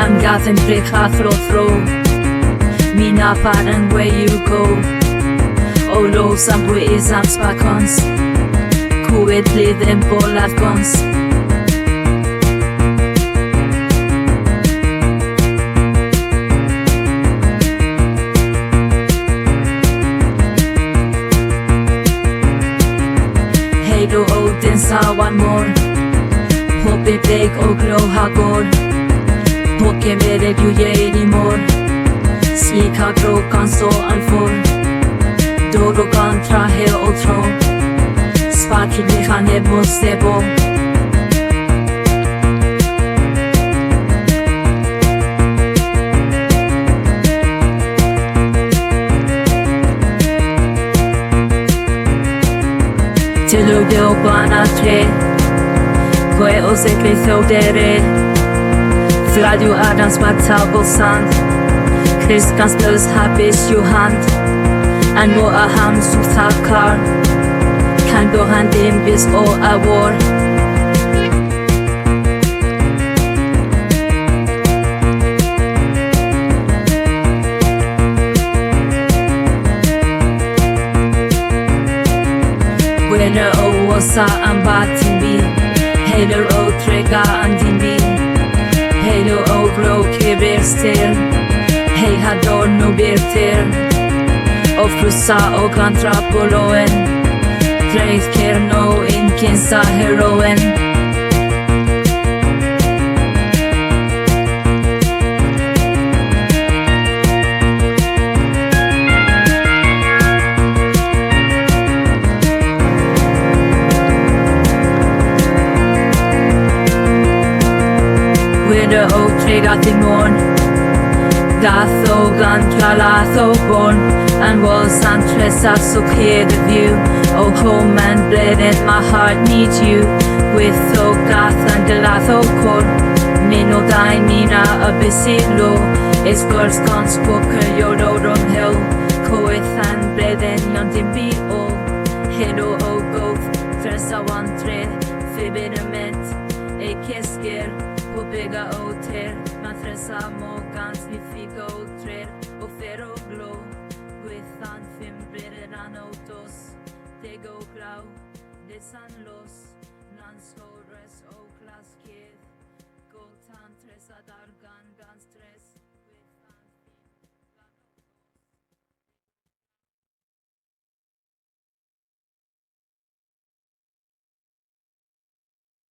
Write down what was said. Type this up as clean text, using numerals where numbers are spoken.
I'm gathering break throw Mina parang where you go Olo sampu isang spakons Kuwit lidin polat gons Hey do odin sawan mor Hopi beg og glow hagor Poke mere du anymore Slik har krokan så alfor Doro kan trahe og tro Sparkil vi kan måste bo Till du gå bana tre Kwe o se kritho dere Radio Adams Martabel Sand Chris Gaspels habis Johan And mo aham suktakar Kan go hand in bis o a war Winner o wasa am batin bi Hater o trega andin bi Halo ogro kibirster Hei hador no birter Och frussa och antrapoloen Dreif kerno inkinsa heroen Winner o trega timon Gatho gan tralatho born And was antresa so clear the view Oh home and bled and my heart needs you With o gath and delatho cor Mino dai mina abyssilo Is girls gone spoker yorodon hill Coeth and bled and yontin be all Hero o goth Tresa one tre Fibinament A kisker Bega o ter Man tresa mogans vi fick o trer Och fer och blå Guithan fimbrer an autos Det go grau Det san los Nan skores o klasked Goltan tresa dargan gans tres